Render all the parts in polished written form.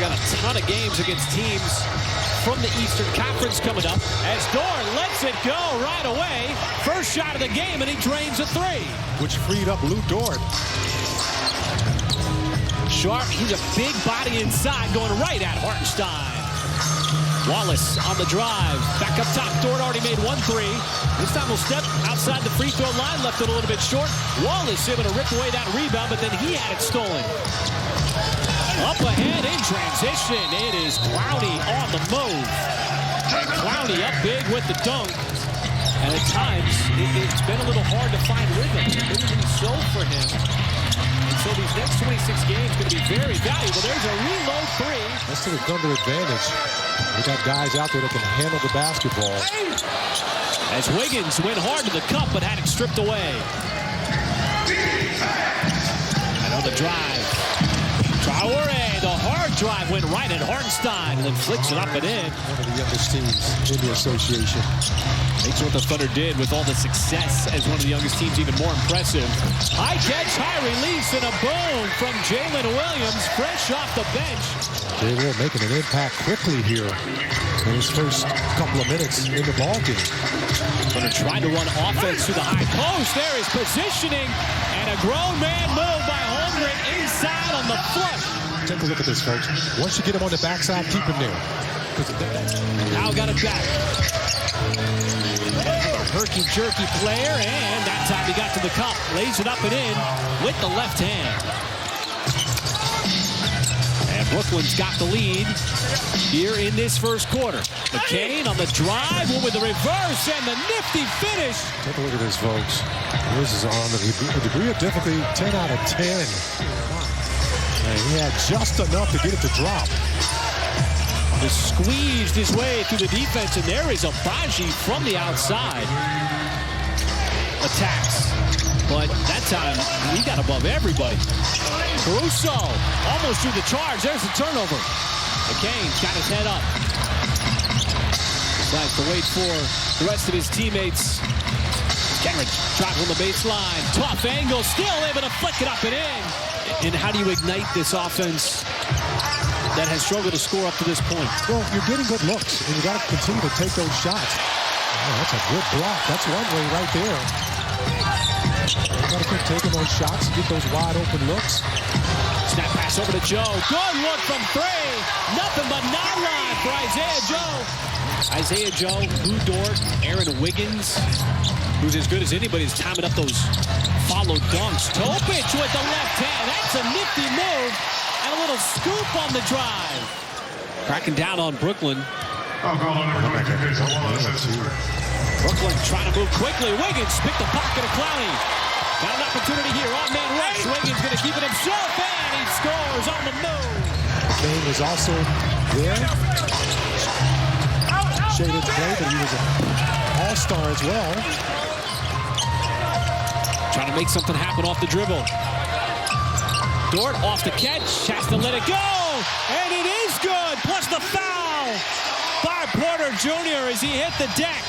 got a ton of games against teams from the Eastern Conference coming up. As Dort lets it go right away. First shot of the game, and he drains a three. Which freed up Lou Dort. Sharp, he's a big body inside, going right at Hartenstein. Wallace on the drive. Back up top. Dort already made 1 3. This time will step outside the free throw line. Left it a little bit short. Wallace able to rip away that rebound, but then he had it stolen. Up ahead in transition. It is Clowney on the move. And Clowney up big with the dunk. And at times, it's been a little hard to find rhythm. It didn't so for him. And so these next 26 games going to be very valuable. There's a reload three. That's to the Thunder advantage. We got guys out there that can handle the basketball. As Wiggins went hard to the cup, but had it stripped away. Another drive. Traore, the hard drive went right at Hartenstein and then flicks it up and in. One of the youngest teams in the association. Makes what the Thunder did with all the success as one of the youngest teams even more impressive. High catch, high release, and a boom from Jalen Williams, fresh off the bench. Jay Will making an impact quickly here in his first couple of minutes in the ballgame. Going to try to run offense to the high post. There is positioning and a grown man move by Holmgren inside on the flush. Take a look at this, folks. Once you get him on the backside, keep him there. Now got it back. Herky-jerky player, and that time he got to the cup. Lays it up and in with the left hand. And Brooklyn's got the lead here in this first quarter. McCain on the drive with the reverse and the nifty finish. Take a look at this, folks. This is on the degree of difficulty, 10 out of 10. And he had just enough to get it to drop. Just squeezed his way through the defense, and there is Agbaji from the outside. Attacks, but that time he got above everybody. Caruso almost threw the charge. There's the turnover. McCain's got his head up. Decides to wait for the rest of his teammates. Kenrich drive on the baseline. Tough angle, still able to flick it up and in. And how do you ignite this offense that has struggled to score up to this point? Well, you're getting good looks, and you got to continue to take those shots. Oh, that's a good block. That's one way right there. You got to keep taking those shots and get those wide open looks. Snap pass over to Joe. Good look from three. Nothing but nylon for Isaiah Joe. Isaiah Joe, Lou Dort, Aaron Wiggins, who's as good as anybody, is timing up those follow dunks. Topic with the left hand. That's a nifty move. And a little scoop on the drive. Cracking down on Brooklyn. Brooklyn trying to move quickly. Wiggins picked the pocket of Clowney. Got an opportunity here. On-man rush. Wiggins going to keep it himself, and he scores on the move. McCain was also there. Shaded play, but he was an all-star as well. Trying to make something happen off the dribble. Dort off the catch, has to let it go, and it is good, plus the foul by Porter Jr. as he hit the deck.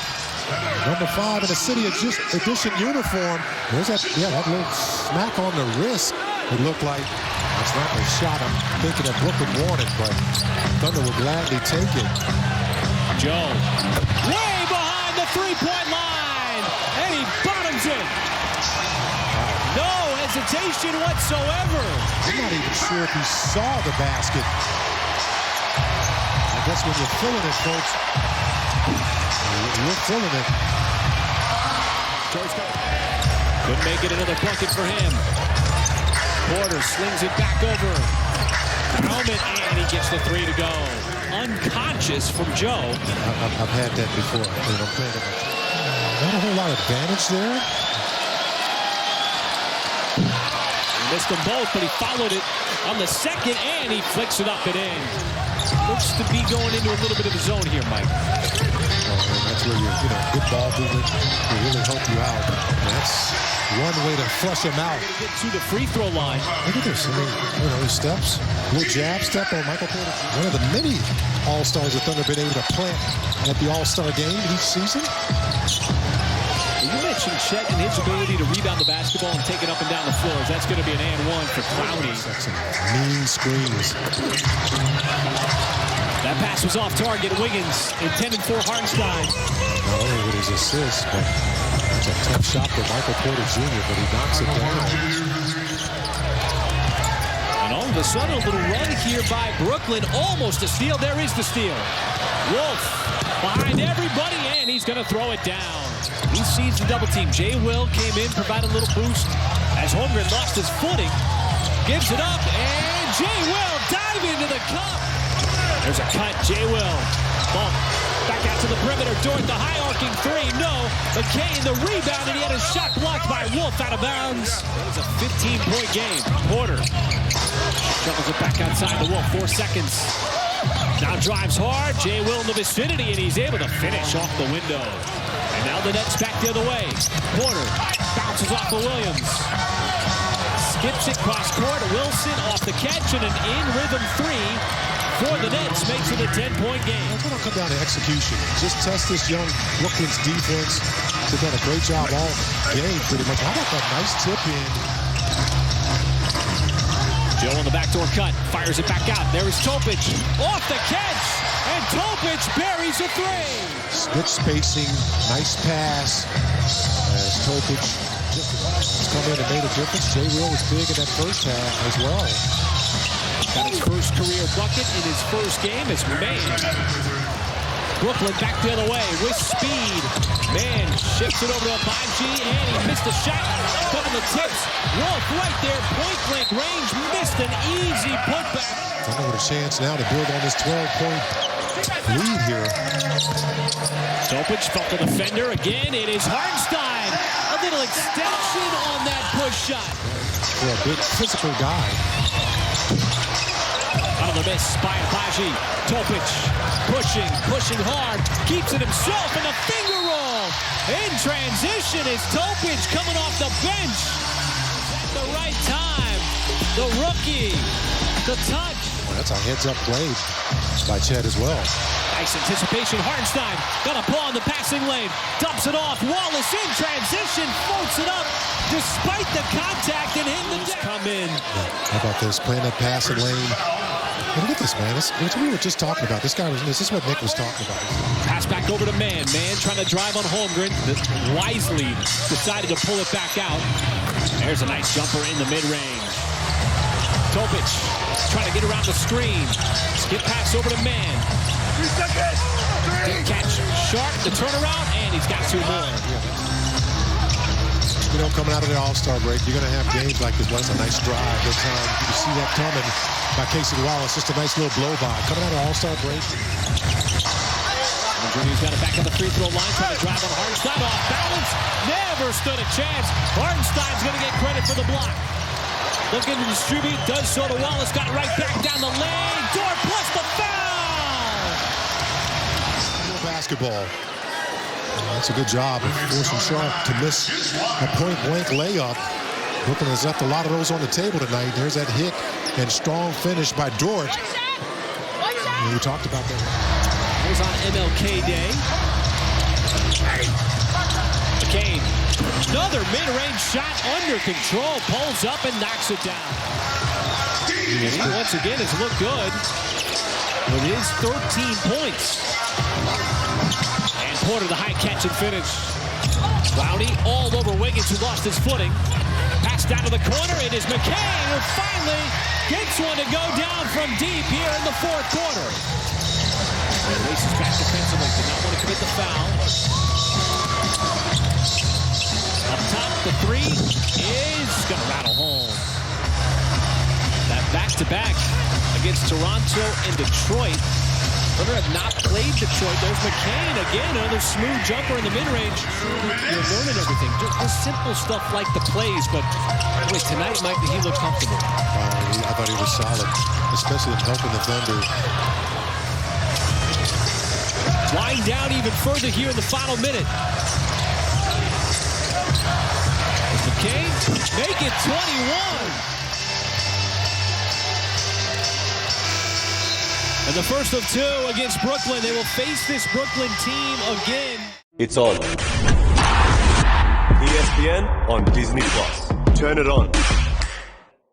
Number 5 in the City Edition uniform. There's that little smack on the wrist. It looked like that's not a shot I'm thinking of Brooklyn wanted, but Thunder will gladly take it. Joe, way behind the three-point line, and he bottoms it. No hesitation whatsoever. I'm not even sure if he saw the basket. I guess when you're feeling it, folks, you're feeling it. Couldn't make it another bucket for him. Porter slings it back over. Helmet, and he gets the three to go. Unconscious from Joe. I've had that before. Not a whole lot of advantage there. Missed them both, but he followed it on the second, and he flicks it up and in. Looks to be going into a little bit of a zone here, Mike. That's where good ball movement will really help you out. That's one way to flush him out. Get to the free throw line. Look at this. I mean, his steps, little jab step on Michael Porter. One of the many All-Stars that Thunder have been able to plant at the All-Star game each season. You watching Chet and his ability to rebound the basketball and take it up and down the floor. That's going to be an and one for Clowney. That's some mean screens. That pass was off target. Wiggins intended for Hartenstein. Not only with his assist, but it's a tough shot for Michael Porter Jr., but he knocks it down. And all of a sudden, a little run here by Brooklyn. Almost a steal. There is the steal. Wolf behind everybody, and he's going to throw it down. He sees the double team. Jay Will came in, provided a little boost as Holmgren lost his footing. Gives it up, and Jay Will dive into the cup. There's a cut. Jay Will. Bump. Back out to the perimeter. Dort, the high arcing three. No. McCain, the rebound, and he had a shot blocked by Wolf out of bounds. It's a 15-point game. Porter shovels it back outside the Wolf. 4 seconds. Now drives hard. Jay Will in the vicinity, and he's able to finish off the window. And now the Nets back the other way. Porter bounces off of Williams. Skips it cross court. Wilson off the catch, and an in-rhythm three for the Nets makes it a 10-point game. It's going to come down to execution. Just test this young Brooklyn's defense. They've done a great job all game, pretty much. How about that nice tip in? Joe on the backdoor cut, fires it back out. There is Topic, off the catch, and Topic buries a three. Good spacing, nice pass. As Topic has come in and made a difference. Jay Will was big in that first half as well. Got his first career bucket in his first game as Mann. Brooklyn back the other way with speed. Mann shifts it over to Abaji, and he missed a shot. Couple of tips. Wolf right there, point blank range, missed an easy putback. Thunder with a chance now to build on this 12-point lead here. Topic felt the defender again. It is Hartenstein. A little extension on that push shot. For a big physical guy. Out of the miss by Abaji. Topic pushing hard, keeps it himself, and a finger roll. In transition is Topic coming off the bench. At the right time, the rookie, the touch. Well, that's a heads-up play by Chet as well. Nice anticipation. Hartenstein got a ball in the passing lane, dumps it off. Wallace in transition, floats it up despite the contact and hitting the deck. Come in. How about this? Playing that passing lane. Look at this, man. It's what we were just talking about. This is what Nick was talking about. Pass back over to Mann. Mann trying to drive on Holmgren. Wisely decided to pull it back out. There's a nice jumper in the mid-range. Topic trying to get around the screen. Skip pass over to Mann. 3 seconds. Good catch. Sharp, the turnaround, and he's got 2 more. You know, coming out of the All-Star break, you're going to have games like this. Well, it's a nice drive. Good time. You can see that coming by Casey Wallace. Just a nice little blow-by. Coming out of the All-Star break. Junior's got it back on the free throw line. Trying to drive on Hartenstein. Off balance. Never stood a chance. Hartenstein's going to get credit for the block. Looking to distribute. Does so to Wallace. Got right back down the lane. Dort plus the foul. Basketball. That's a good job of forcing Sharp to miss a point-blank layup. Brooklyn has left a lot of those on the table tonight. There's that hit and strong finish by Dort. We talked about that. That was on MLK Day. McCain, another mid-range shot under control, pulls up and knocks it down. And he once again has looked good with his 13 points. And Porter, the high catch and finish. Clowney all over Wiggins, who lost his footing. Pass down to the corner. It is McCain, who finally gets one to go down from deep here in the 4th quarter. And races back defensively. Did not want to commit the foul. Up top, the three is going to rattle home. That back-to-back against Toronto and Detroit. Thunder have not played Detroit. There's McCain again, another smooth jumper in the mid-range. You're learning everything. Just simple stuff like the plays, but boy, tonight he looked comfortable. I thought he was solid, especially in helping the Thunder. Wind down even further here in the final minute. McCain, make it 21. And the first of 2 against Brooklyn. They will face this Brooklyn team again. It's on. ESPN on Disney+. Turn it on.